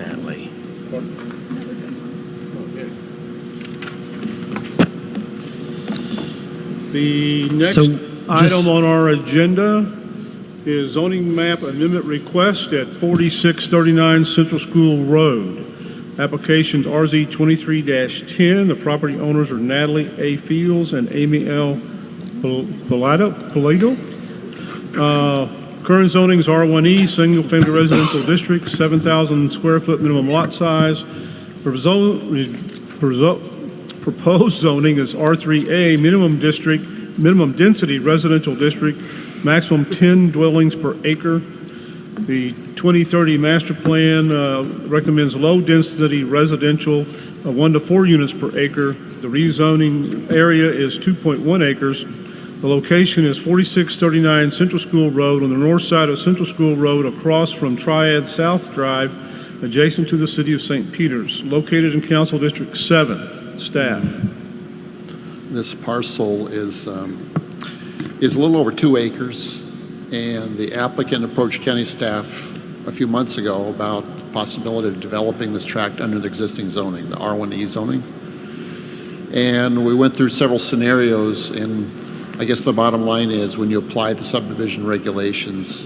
Natalie. The next So, item on our agenda is zoning map amendment request at 4639 Central School Road. Applications RZ 23-10. The property owners are Natalie A. Fields and Amy L. Palato. Current zoning is R1E, single-family residential district, 7,000 square foot minimum lot size. Proposed zoning is R3A, minimum density residential district, maximum 10 dwellings per acre. The 2030 master plan recommends low-density residential, 1 to 4 units per acre. The rezoning area is 2.1 acres. The location is 4639 Central School Road on the north side of Central School Road across from Triad South Drive, adjacent to the city of St. Peters, located in Council District 7. Staff. This parcel is a little over 2 acres, and the applicant approached county staff a few months ago about the possibility of developing this tract under the existing zoning, the R1E zoning. And we went through several scenarios, and I guess the bottom line is when you apply the subdivision regulations,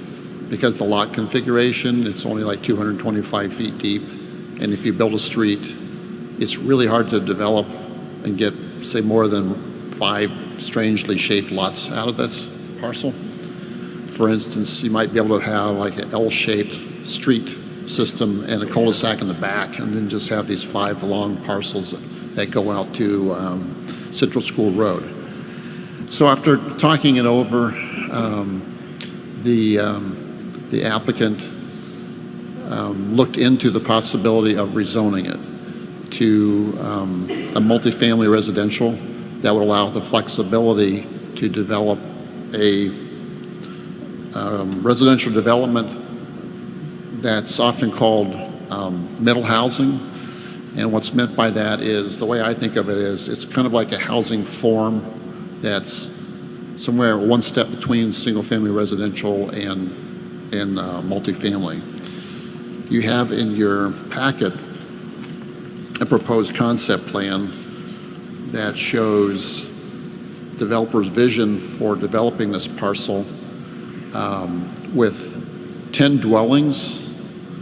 because the lot configuration, it's only like 225 feet deep, and if you build a street, it's really hard to develop and get, say, more than 5 strangely shaped lots out of this parcel. For instance, you might be able to have like an L-shaped street system and a cul-de-sac in the back, and then just have these 5 long parcels that go out to Central School Road. So after talking it over, the applicant looked into the possibility of rezoning it to a multifamily residential that would allow the flexibility to develop a residential development that's often called middle housing. And what's meant by that is, the way I think of it is, it's kind of like a housing form that's somewhere one step between single-family residential and multifamily. You have in your packet a proposed concept plan that shows developer's vision for developing this parcel with 10 dwellings,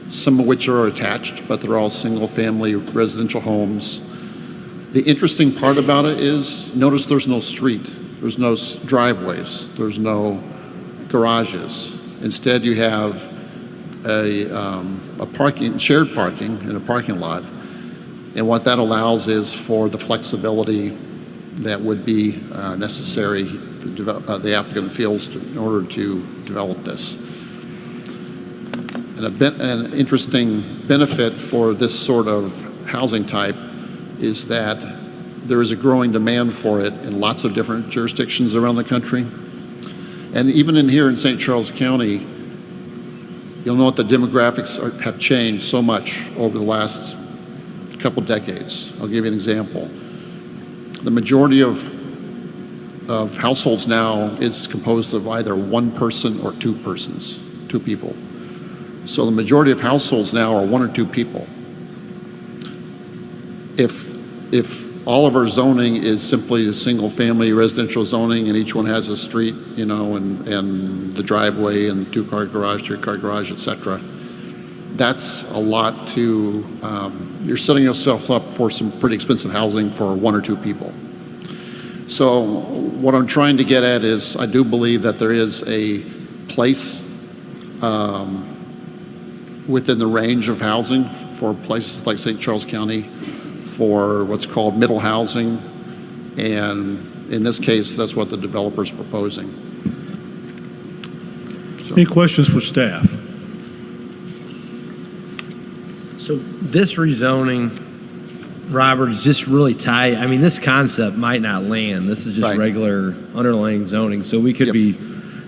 some of which are attached, but they're all single-family residential homes. The interesting part about it is, notice there's no street, there's no driveways, there's no garages. Instead, you have a shared parking in a parking lot. And what that allows is for the flexibility that would be necessary, the applicant feels, in order to develop this. And an interesting benefit for this sort of housing type is that there is a growing demand for it in lots of different jurisdictions around the country. And even in here in St. Charles County, you'll note the demographics have changed so much over the last couple decades. I'll give you an example. The majority of households now is composed of either one person or two persons, 2 people. So the majority of households now are 1 or 2 people. If all of our zoning is simply a single-family residential zoning, and each one has a street, you know, and the driveway and the 2-car garage, 3-car garage, etc., that's a lot to, you're setting yourself up for some pretty expensive housing for 1 or 2 people. So what I'm trying to get at is, I do believe that there is a place within the range of housing for places like St. Charles County for what's called middle housing, and in this case, that's what the developer's proposing. So. Any questions for staff? So this rezoning, Robert, is just really tight. I mean, this concept might not land. This is just Right. regular underlying zoning. So we could Yep. be,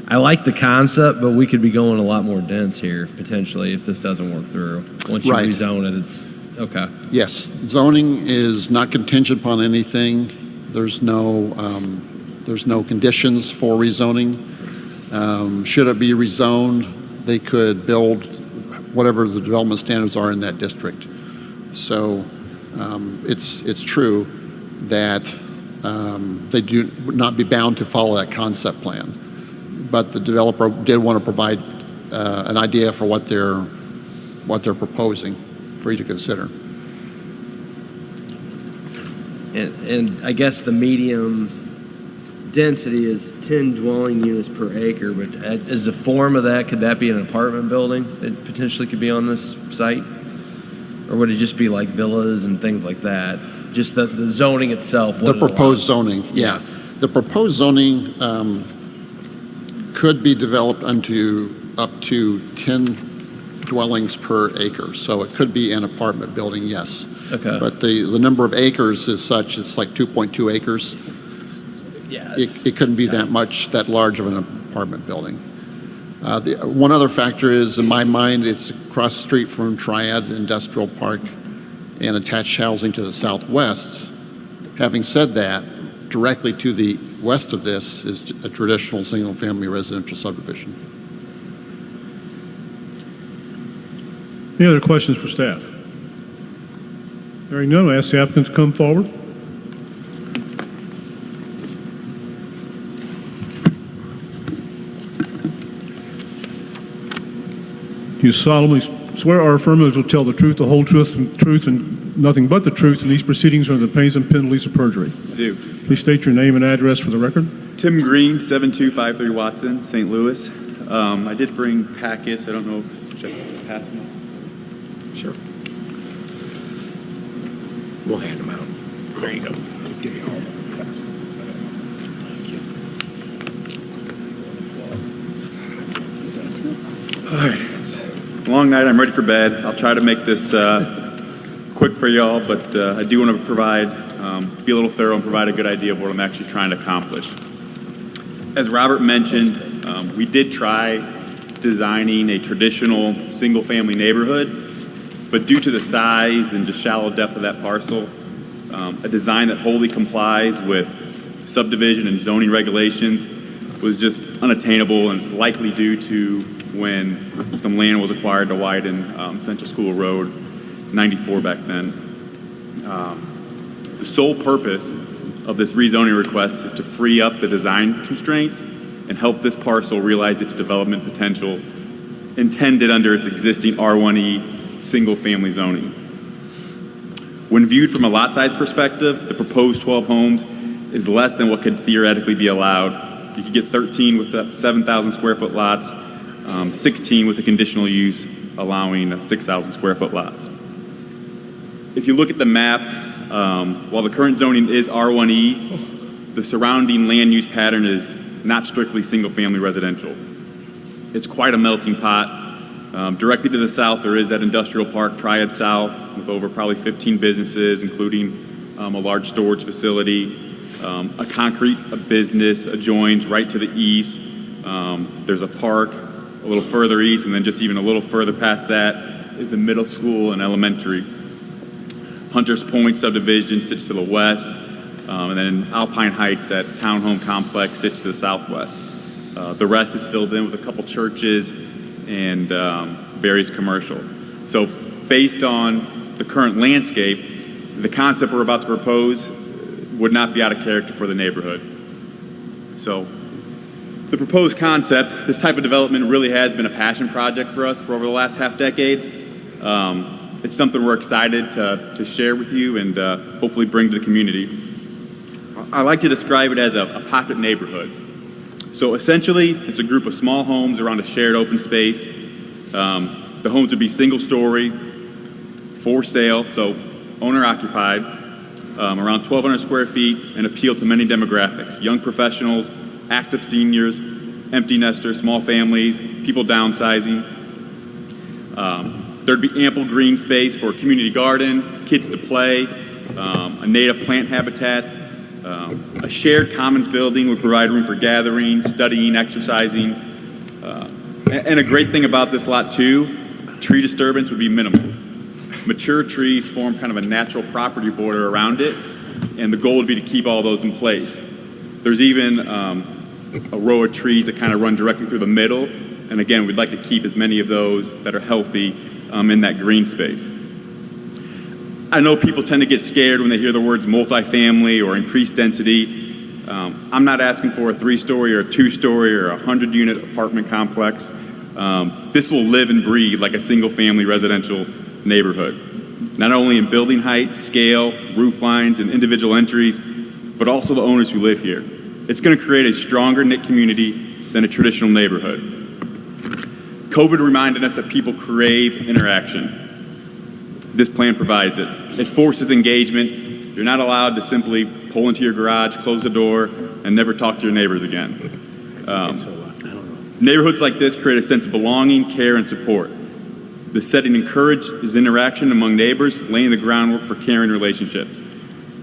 I like the concept, but we could be going a lot more dense here potentially if this doesn't work through. Once you Right. rezone it, it's okay. Yes, zoning is not contingent upon anything. There's no conditions for rezoning. Should it be rezoned, they could build whatever the development standards are in that district. So it's true that they do not be bound to follow that concept plan. But the developer did want to provide an idea for what they're proposing for you to consider. And I guess the medium density is 10 dwelling units per acre, but as a form of that, could that be an apartment building that potentially could be on this site? Or would it just be like villas and things like that? Just the zoning itself? The proposed zoning, yeah. The proposed zoning could be developed up to 10 dwellings per acre. So it could be an apartment building, yes. Okay. But the number of acres is such, it's like 2.2 acres. Yeah. It couldn't be that large of an apartment building. One other factor is, in my mind, it's across the street from Triad Industrial Park and attached housing to the southwest. Having said that, directly to the west of this is a traditional single-family residential subdivision. Any other questions for staff? Hearing none, I ask the applicants to come forward. You solemnly swear or affirm that you will tell the truth, the whole truth, and nothing but the truth in these proceedings or the pains and penalties of perjury. I do. Please state your name and address for the record. Tim Green, 7253 Watson, St. Louis. I did bring packets. I don't know if should I pass them. Sure. We'll hand them out. There you go. Just give me all of them. Thank you. All right. It's a long night. I'm ready for bed. I'll try to make this quick for y'all, but I do want to provide, be a little thorough and provide a good idea of what I'm actually trying to accomplish. As Robert mentioned, we did try designing a traditional single-family neighborhood, but due to the size and just shallow depth of that parcel, a design that wholly complies with subdivision and zoning regulations was just unattainable, and it's likely due to when some land was acquired to widen Central School Road 94 back then. The sole purpose of this rezoning request is to free up the design constraints and help this parcel realize its development potential intended under its existing R1E single-family zoning. When viewed from a lot size perspective, the proposed 12 homes is less than what could theoretically be allowed. You could get 13 with the 7,000 square foot lots, 16 with the conditional use allowing 6,000 square foot lots. If you look at the map, while the current zoning is R1E, the surrounding land use pattern is not strictly single-family residential. It's quite a melting pot. Directly to the south, there is that industrial park, Triad South, with over probably 15 businesses, including a large storage facility. A concrete business adjoins right to the east. There's a park a little further east, and then just even a little further past that is a middle school and elementary. Hunters Point subdivision sits to the west, and then Alpine Heights, that townhome complex, sits to the southwest. The rest is filled in with a couple churches and various commercial. So based on the current landscape, the concept we're about to propose would not be out of character for the neighborhood. So the proposed concept, this type of development really has been a passion project for us for over the last half decade. It's something we're excited to share with you and hopefully bring to the community. I like to describe it as a pocket neighborhood. So essentially, it's a group of small homes around a shared open space. The homes would be single story, for sale, so owner occupied, around 1,200 square feet, and appeal to many demographics: young professionals, active seniors, empty nesters, small families, people downsizing. There'd be ample green space for a community garden, kids to play, a native plant habitat. A shared commons building would provide room for gathering, studying, exercising. And a great thing about this lot too, tree disturbance would be minimal. Mature trees form kind of a natural property border around it, and the goal would be to keep all those in place. There's even a row of trees that kind of run directly through the middle, and again, we'd like to keep as many of those that are healthy in that green space. I know people tend to get scared when they hear the words multifamily or increased density. I'm not asking for a 3-story or a 2-story or a 100-unit apartment complex. This will live and breathe like a single-family residential neighborhood, not only in building height, scale, roof lines, and individual entries, but also the owners who live here. It's going to create a stronger knit community than a traditional neighborhood. COVID reminded us that people crave interaction. This plan provides it. It forces engagement. You're not allowed to simply pull into your garage, close the door, and never talk to your neighbors again. Neighborhoods like this create a sense of belonging, care, and support. The setting encourages interaction among neighbors, laying the groundwork for caring relationships.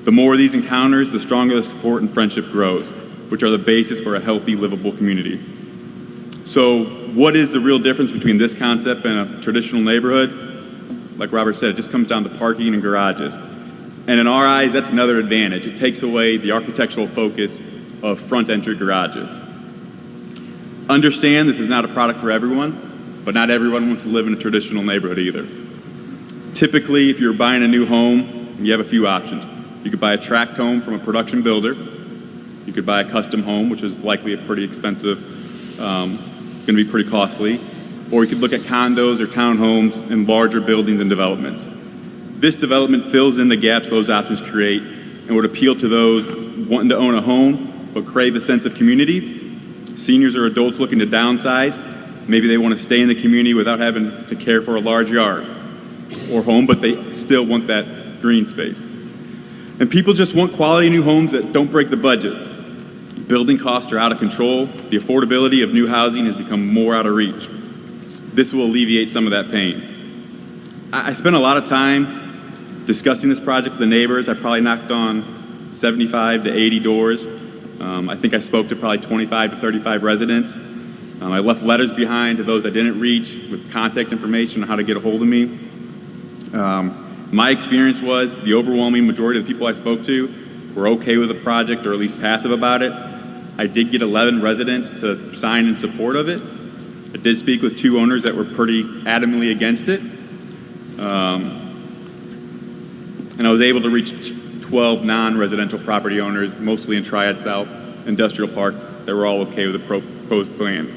The more of these encounters, the stronger the support and friendship grows, which are the basis for a healthy, livable community. So what is the real difference between this concept and a traditional neighborhood? Like Robert said, it just comes down to parking and garages. And in our eyes, that's another advantage. It takes away the architectural focus of front entry garages. Understand this is not a product for everyone, but not everyone wants to live in a traditional neighborhood either. Typically, if you're buying a new home, you have a few options. You could buy a tract home from a production builder. You could buy a custom home, which is likely a pretty expensive, going to be pretty costly. Or you could look at condos or townhomes in larger buildings and developments. This development fills in the gaps those options create and would appeal to those wanting to own a home but crave a sense of community. Seniors or adults looking to downsize. Maybe they want to stay in the community without having to care for a large yard or home, but they still want that green space. And people just want quality new homes that don't break the budget. Building costs are out of control. The affordability of new housing has become more out of reach. This will alleviate some of that pain. I spent a lot of time discussing this project with the neighbors. I probably knocked on 75 to 80 doors. I think I spoke to probably 25 to 35 residents. I left letters behind to those I didn't reach with contact information on how to get a hold of me. My experience was the overwhelming majority of the people I spoke to were okay with the project or at least passive about it. I did get 11 residents to sign in support of it. I did speak with 2 owners that were pretty adamantly against it. And I was able to reach 12 non-residential property owners, mostly in Triad South Industrial Park, that were all okay with the proposed plan.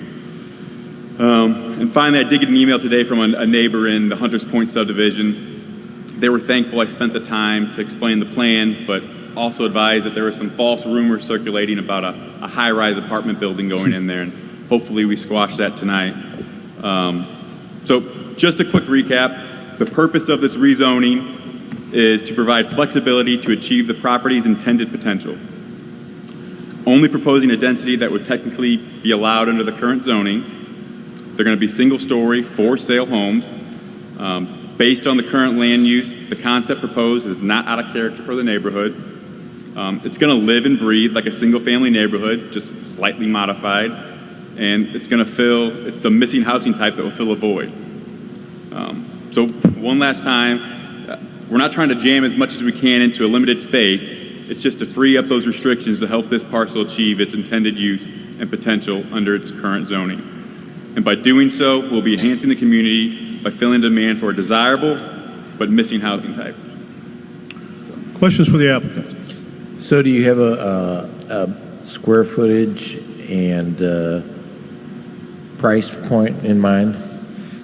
And finally, I did get an email today from a neighbor in the Hunters Point subdivision. They were thankful I spent the time to explain the plan, but also advised that there were some false rumors circulating about a high-rise apartment building going in there, and hopefully we squash that tonight. So just a quick recap. The purpose of this rezoning is to provide flexibility to achieve the property's intended potential. Only proposing a density that would technically be allowed under the current zoning. They're going to be single-story, for-sale homes. Based on the current land use, the concept proposed is not out of character for the neighborhood. It's going to live and breathe like a single-family neighborhood, just slightly modified. And it's going to it's a missing housing type that will fill a void. So one last time, we're not trying to jam as much as we can into a limited space. It's just to free up those restrictions to help this parcel achieve its intended use and potential under its current zoning. And by doing so, we'll be enhancing the community by filling demand for a desirable but missing housing type. Questions for the applicant? So do you have a square footage and price point in mind?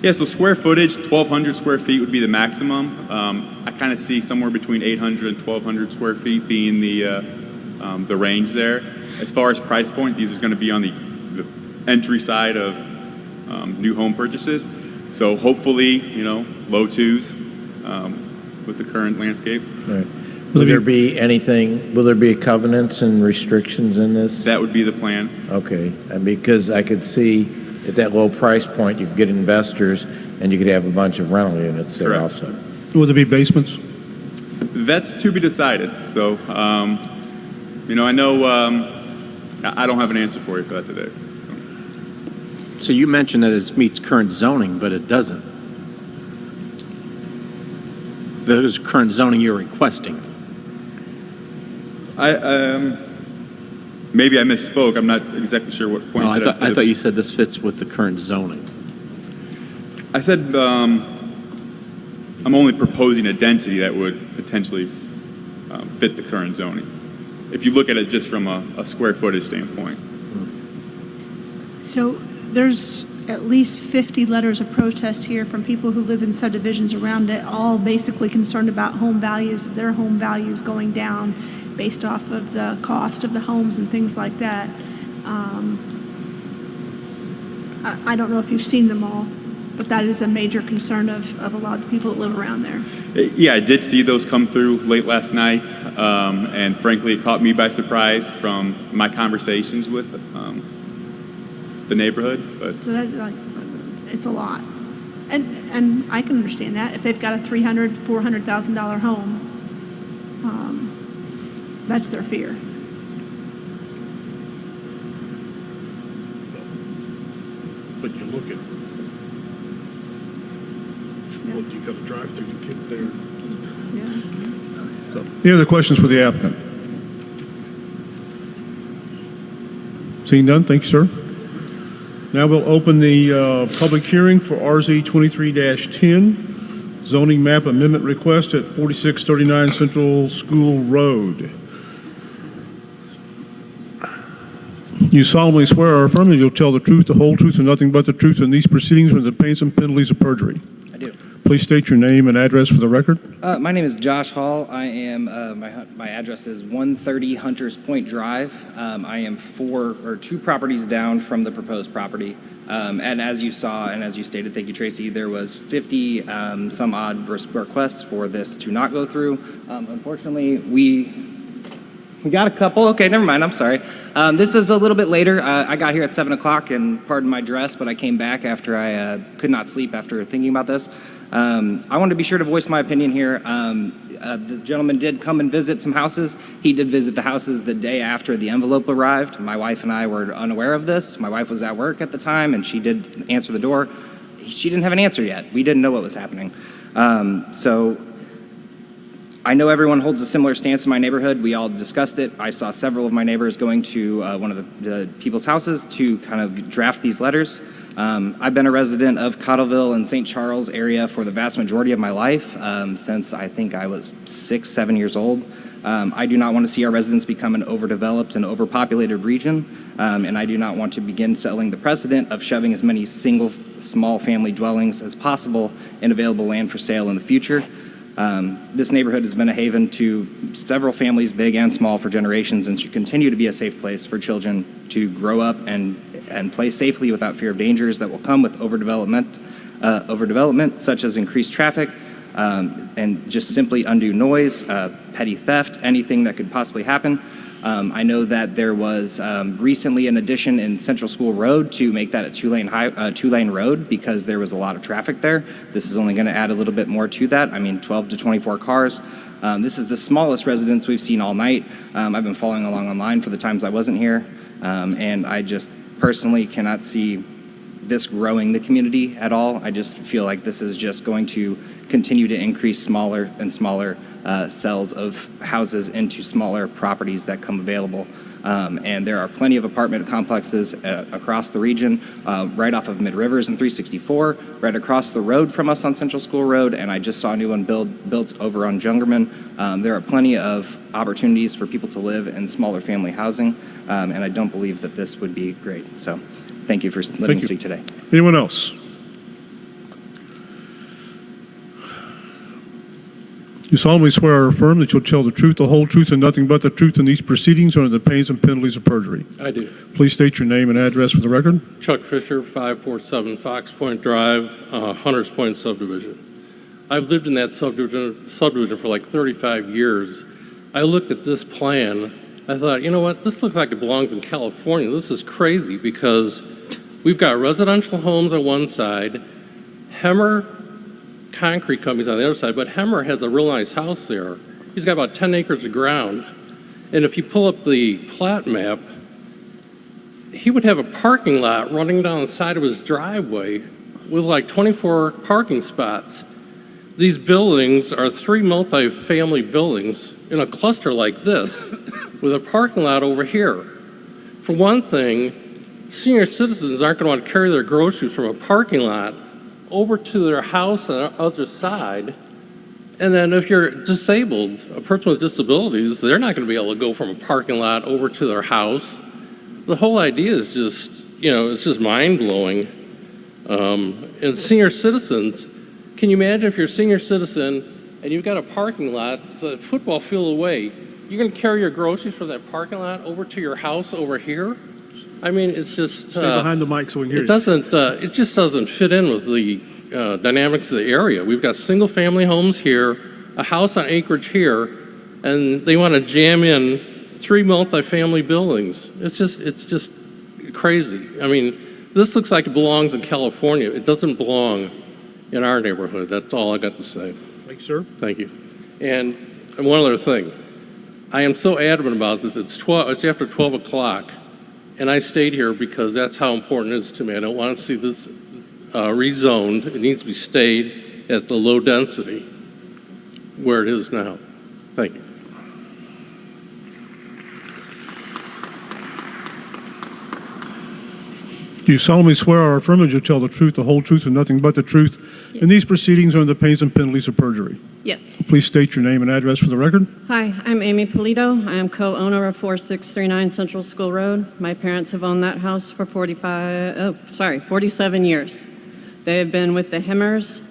Yeah, so square footage, 1,200 square feet would be the maximum. I kind of see somewhere between 800 and 1,200 square feet being the range there. As far as price point, these are going to be on the entry side of new home purchases. So hopefully, low 2s with the current landscape. Right. Will there be anything, will there be covenants and restrictions in this? That would be the plan. Okay, and because I could see at that low price point, you could get investors and you could have a bunch of rental units there. Correct. Also. Will there be basements? That's to be decided. So, I know I don't have an answer for you for that today. So you mentioned that it meets current zoning, but it doesn't. There's current zoning you're requesting. Maybe I misspoke. I'm not exactly sure what point. I thought you said this fits with the current zoning. I said I'm only proposing a density that would potentially fit the current zoning, if you look at it just from a square footage standpoint. So there's at least 50 letters of protest here from people who live in subdivisions around it, all basically concerned about home values, their home values going down based off of the cost of the homes and things like that. I don't know if you've seen them all, but that is a major concern of a lot of the people that live around there. Yeah, I did see those come through late last night, and frankly, it caught me by surprise from my conversations with the neighborhood. But So that, like, it's a lot. And I can understand that. If they've got a $300,000, $400,000 home, that's their fear. But you look at what you got to drive through to get there. Yeah. So, any other questions for the applicant? Seeing none, thank you, sir. Now we'll open the public hearing for RZ 23-10, zoning map amendment request at 4639 Central School Road. You solemnly swear or affirm that you'll tell the truth, the whole truth, and nothing but the truth in these proceedings with the pains and penalties of perjury. I do. Please state your name and address for the record. My name is Josh Hall. I am, my address is 130 Hunters Point Drive. I am 2 properties down from the proposed property. And as you saw, and as you stated, thank you, Tracy, there was 50 some odd requests for this to not go through. Unfortunately, we got a couple. Okay, never mind. I'm sorry. This is a little bit later. I got here at 7 o'clock, and pardon my dress, but I came back after I could not sleep after thinking about this. I wanted to be sure to voice my opinion here. The gentleman did come and visit some houses. He did visit the houses the day after the envelope arrived. My wife and I were unaware of this. My wife was at work at the time, and she did answer the door. She didn't have an answer yet. We didn't know what was happening. So I know everyone holds a similar stance in my neighborhood. We all discussed it. I saw several of my neighbors going to one of the people's houses to kind of draft these letters. I've been a resident of Cottleville and St. Charles area for the vast majority of my life, since I think I was 6, 7 years old. I do not want to see our residents become an overdeveloped and overpopulated region, and I do not want to begin settling the precedent of shoving as many single, small family dwellings as possible in available land for sale in the future. This neighborhood has been a haven to several families, big and small, for generations, and should continue to be a safe place for children to grow up and play safely without fear of dangers that will come with overdevelopment, such as increased traffic and just simply undue noise, petty theft, anything that could possibly happen. I know that there was recently an addition in Central School Road to make that a two-lane road because there was a lot of traffic there. This is only going to add a little bit more to that. I mean, 12 to 24 cars. This is the smallest residence we've seen all night. I've been following along online for the times I wasn't here, and I just personally cannot see this growing the community at all. I just feel like this is just going to continue to increase smaller and smaller cells of houses into smaller properties that come available. And there are plenty of apartment complexes across the region, right off of Mid Rivers and 364, right across the road from us on Central School Road, and I just saw a new one built over on Jungerman. There are plenty of opportunities for people to live in smaller family housing, and I don't believe that this would be great. So thank you for letting me speak today. Anyone else? You solemnly swear or affirm that you'll tell the truth, the whole truth, and nothing but the truth in these proceedings under the pains and penalties of perjury. I do. Please state your name and address for the record. Chuck Fisher, 547 Fox Point Drive, Hunters Point subdivision. I've lived in that subdivision for like 35 years. I looked at this plan. I thought, you know what? This looks like it belongs in California. This is crazy because we've got residential homes on one side, Hemmer Concrete Company's on the other side, but Hemmer has a real nice house there. He's got about 10 acres of ground. And if you pull up the plat map, he would have a parking lot running down the side of his driveway with like 24 parking spots. These buildings are 3 multi-family buildings in a cluster like this with a parking lot over here. For one thing, senior citizens aren't going to want to carry their groceries from a parking lot over to their house on the other side And then if you're disabled, a person with disabilities, they're not going to be able to go from a parking lot over to their house. The whole idea is just, it's just mind-blowing. And senior citizens, can you imagine if you're a senior citizen and you've got a parking lot that's a football field away, you're going to carry your groceries from that parking lot over to your house over here? I mean, it's just... Stay behind the mic so we can hear you. It just doesn't fit in with the dynamics of the area. We've got single-family homes here, a house on acreage here, and they want to jam in 3 multifamily buildings. It's just crazy. I mean, this looks like it belongs in California. It doesn't belong in our neighborhood. That's all I got to say. Thank you, sir. Thank you. And one other thing. I am so adamant about this. It's after 12 o'clock, and I stayed here because that's how important it is to me. I don't want to see this rezoned. It needs to be stayed at the low density where it is now. Thank you. Do you solemnly swear or affirm that you'll tell the truth, the whole truth, and nothing but the truth in these proceedings under the pains and penalties of perjury? Yes. Please state your name and address for the record. Hi, I'm Amy Polito. I am co-owner of 4639 Central School Road. My parents have owned that house for 47 years. They have been with the Hemmers,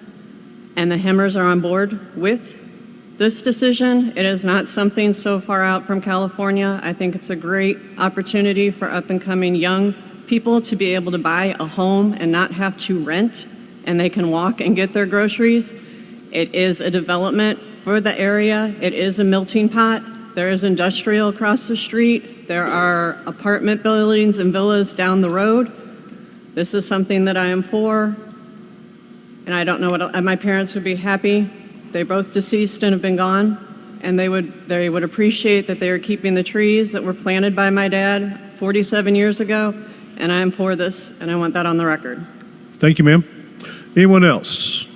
and the Hemmers are on board with this decision. It is not something so far out from California. I think it's a great opportunity for up-and-coming young people to be able to buy a home and not have to rent, and they can walk and get their groceries. It is a development for the area. It is a melting pot. There is industrial across the street. There are apartment buildings and villas down the road. This is something that I am for, and I don't know what my parents would be happy. They're both deceased and have been gone, and they would appreciate that they are keeping the trees that were planted by my dad 47 years ago, and I am for this, and I want that on the record. Thank you, ma'am. Anyone else?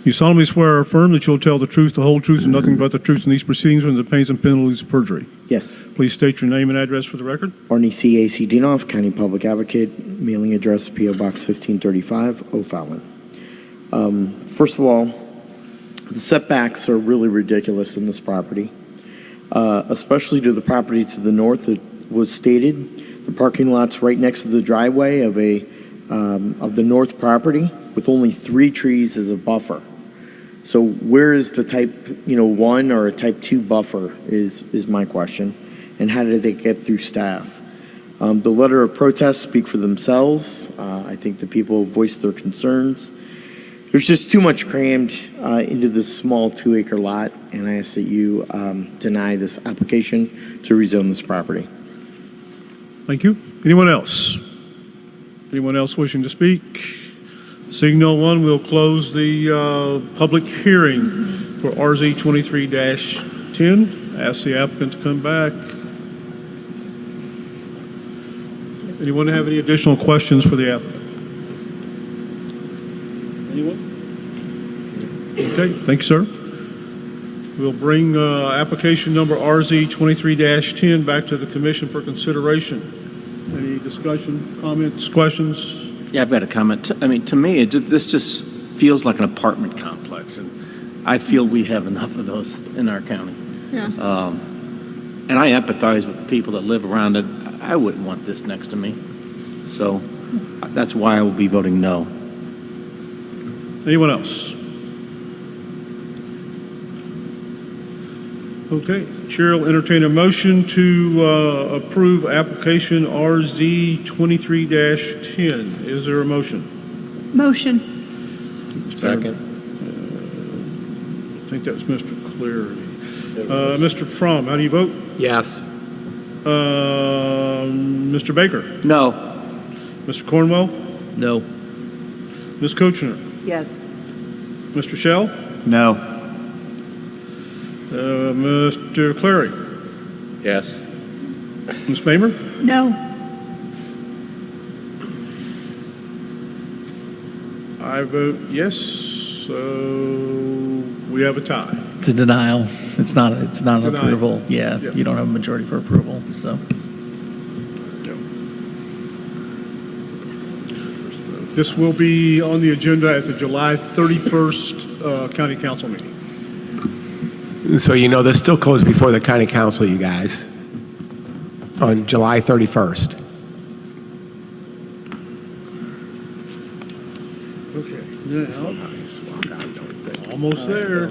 You solemnly swear or affirm that you'll tell the truth, the whole truth, and nothing but the truth in these proceedings under the pains and penalties of perjury? Yes. Please state your name and address for the record. Arnie C. A.C. Dinoff, County Public Advocate, mailing address P.O. Box 1535, O'Fallon. First of all, the setbacks are really ridiculous in this property, especially to the property to the north that was stated. The parking lot's right next to the driveway of the north property with only 3 trees as a buffer. So where is the type 1 or a type 2 buffer is my question, and how did they get through staff? The letter of protest speak for themselves. I think the people voiced their concerns. There's just too much crammed into this small 2-acre lot, and I ask that you deny this application to rezone this property. Thank you. Anyone else? Anyone else wishing to speak? Seeing no one, we'll close the public hearing for RZ 23-10. Ask the applicant to come back. Anyone have any additional questions for the applicant? Anyone? Okay, thank you, sir. We'll bring application number RZ 23-10 back to the commission for consideration. Any discussion, comments, questions? Yeah, I've got a comment. To me, this just feels like an apartment complex, and I feel we have enough of those in our county. Yeah. And I empathize with the people that live around it. I wouldn't want this next to me. So that's why I will be voting no. Anyone else? Okay, Chair will entertain a motion to approve application RZ 23-10. Is there a motion? Motion. Second. I think that was Mr. Cleary. Mr. Fromm, how do you vote? Yes. Mr. Baker? No. Mr. Cornwell? No. Ms. Kochner? Yes. Mr. Shell? No. Mr. Clary? Yes. Ms. Bamer? No. I vote yes, so we have a tie. It's a denial. It's not an Denial. approval. Yeah, Yep. you don't have a majority for approval, so. This will be on the agenda at the July 31st county council meeting. So you know this still goes before the county council, you guys, on July 31st. Okay, now, almost there.